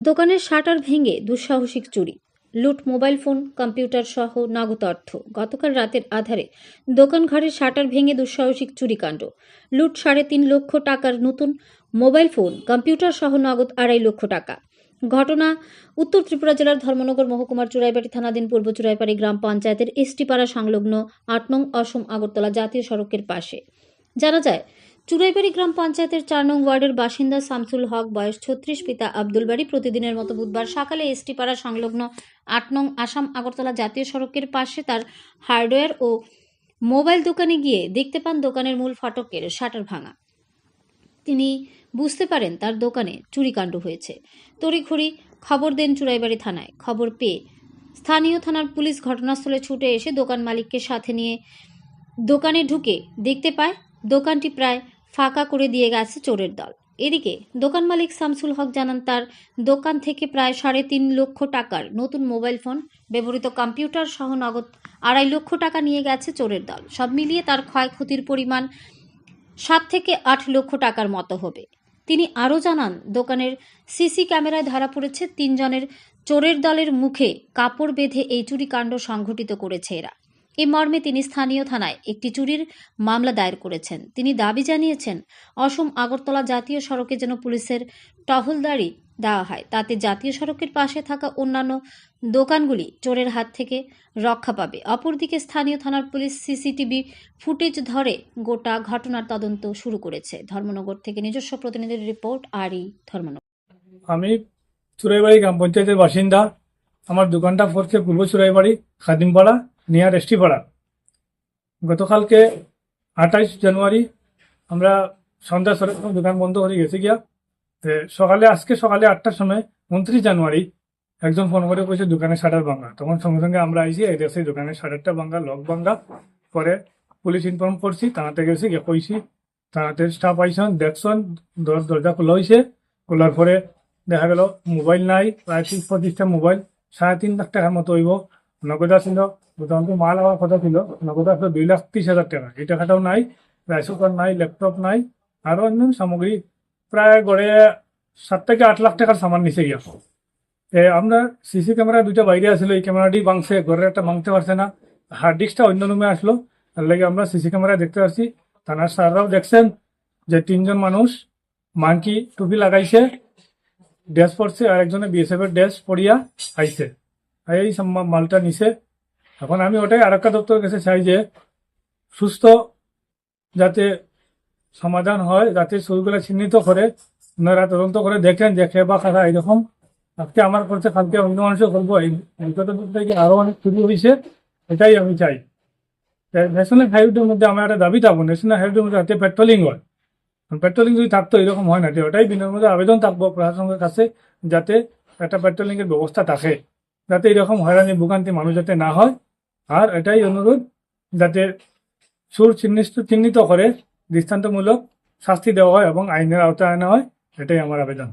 দোকানের শাটার ভেঙে দুঃসাহসিক চুরি, লুট মোবাইল ফোন, কম্পিউটার সহ নগদ অর্থ। গতকাল রাতের আধারে দোকান ঘরের শাটার ভেঙে দুঃসাহসিক চুরিকাণ্ড। লুট 3.5 লক্ষ টাকার নতুন মোবাইল ফোন, কম্পিউটার সহ নগদ 2.5 লক্ষ টাকা। ঘটনা উত্তর ত্রিপুরা জেলার ধর্মনগর মহকুমার চুরাইবাড়ি থানাধীন পূর্ব চুরাইবাড়ি গ্রাম পঞ্চায়েতের এসটিপাড়া সংলগ্ন 8 নং অসম আগরতলা জাতীয় সড়কের পাশে। জানা যায়, চুরাইবাড়ি গ্রাম পঞ্চায়েতের 4 নং ওয়ার্ডের বাসিন্দা শামসুল হক, বয়স 36, পিতা আব্দুল বাড়ি, প্রতিদিনের মতো বুধবার সকালে এসটিপাড়া সংলগ্ন 8 নং আসাম আগরতলা জাতীয় সড়কের পাশে তার হার্ডওয়্যার ও মোবাইল দোকানে গিয়ে দেখতে পান দোকানের মূল ফটকের শাটার ভাঙা। তিনি বুঝতে পারেন তার দোকানে চুরিকাণ্ড হয়েছে। তড়িঘড়ি খবর দেন চুরাইবাড়ি থানায়। খবর পেয়ে স্থানীয় থানার পুলিশ ঘটনাস্থলে ছুটে এসে দোকান মালিককে সাথে নিয়ে দোকানে ঢুকে দেখতে পায় দোকানটি প্রায় ফাঁকা করে দিয়ে গেছে চোরের দল। এদিকে দোকান মালিক শামসুল হক জানান, তার দোকান থেকে প্রায় 3.5 লক্ষ টাকার নতুন মোবাইল ফোন, ব্যবহৃত কম্পিউটার সহ নগদ 2.5 লক্ষ টাকা নিয়ে গেছে চোরের দল। সব মিলিয়ে তার ক্ষয়ক্ষতির পরিমাণ 7 থেকে 8 লক্ষ টাকার মতো হবে। তিনি আরও জানান, দোকানের সিসি ক্যামেরায় ধরা পড়েছে 3 জনের চোরের দলের মুখে কাপড় বেঁধে এই চুরিকাণ্ড সংঘটিত করেছে এরা। এই মর্মে তিনি স্থানীয় থানায় একটি চুরির মামলা দায়ের করেছেন। তিনি দাবি জানিয়েছেন, অসম আগরতলা জাতীয় সড়কে যেন পুলিশের টহলদারি দেওয়া হয়, তাতে জাতীয় সড়কের পাশে থাকা অন্যান্য দোকানগুলি চোরের হাত থেকে রক্ষা পাবে। অপরদিকে স্থানীয় থানার পুলিশ সিসিটিভি ফুটেজ ধরে গোটা ঘটনার তদন্ত শুরু করেছে। ধর্মনগর থেকে নিজস্ব প্রতিনিধির রিপোর্ট, আরই ধর্মনগর। আমি চুরাইবাড়ি গ্রাম পঞ্চায়েতের বাসিন্দা। আমার দোকানটা পড়ছে পূর্ব চুরাইবাড়ি খাদিমপাড়া নিয়ার এসটিপাড়া। গতকালকে 28 জানুয়ারি আমরা সন্ধ্যা সরে দোকান বন্ধ করে গেছি গিয়া। আজকে সকালে 8টার সময় 29 জানুয়ারি একজন ফোন করে কইছে দোকানের শাটার ভাঙা। তখন সঙ্গে সঙ্গে আমরা আইসি, এই দেখছি দোকানের শাটারটা ভাঙা, লক ভাঙা। পরে পুলিশ ইনফর্ম করছি, থানাতে গেছি, গিয়ে কইছি। থানাতে স্টাফ আইসন, দেখছেন দরজা খোলা হয়েছে। খোলার পরে দেখা গেল মোবাইল নাই, প্রায় 30-25টা মোবাইল, 3.5 লাখ টাকার মতো হইব। নগদা ছিল, মোটামুটি মাল হওয়ার কথা ছিল, নগদা ছিল 2,30,000 টাকা। এই টাকাটাও নাই, রাইস কুকার নাই, ল্যাপটপ নাই, আরো অন্যান্য সামগ্রী প্রায় গড়ে 7 থেকে 8 লাখ টাকার সামান নিচে গিয়া। আমরা সিসি ক্যামেরা 2টা বাইরে আসলো, এই ক্যামেরাটি ভাঙছে, ঘরের একটা ভাঙতে পারছে না। হার্ড ডিস্কটা অন্য রুমে আসলো, তার লাগে আমরা সিসি ক্যামেরা দেখতে পাচ্ছি। থানার স্যাররাও দেখছেন যে 3 জন মানুষ মাংকি টুপি লাগাইছে, ড্রেস পরছে, আর একজনে বিএসএফ এর ড্রেস পরিয়া আইছে, এই মালটা নিছে। এখন আমি ওটাই আরক্ষা দপ্তরের কাছে চাই যে সুস্থ যাতে সমাধান হয়, যাতে চোরগুলা চিহ্নিত করে, ওনারা তদন্ত করে দেখেন যে খেয়ে বা খারা এরকম আজকে আমার করছে, কালকে অন্য মানুষও করবো, এই থেকে আরো অনেক চুরি হয়েছে, এটাই আমি চাই। ন্যাশনাল হাইওয়ের মধ্যে আমার একটা দাবি থাকবো, ন্যাশনাল হাইওয়ের মধ্যে যাতে পেট্রোলিং হয়। পেট্রোলিং যদি থাকতো এরকম হয় না, যে ওটাই বিনামূল্যে আবেদন থাকবো প্রশাসনের কাছে, যাতে একটা পেট্রোলিং এর ব্যবস্থা থাকে, যাতে এরকম হয়রানি ভোগান্তি মানুষ যাতে না হয়। আর এটাই অনুরোধ, যাতে চোর চিহ্নিত করে দৃষ্টান্তমূলক শাস্তি দেওয়া হয় এবং আইনের আওতায় আনা হয়, এটাই আমার আবেদন।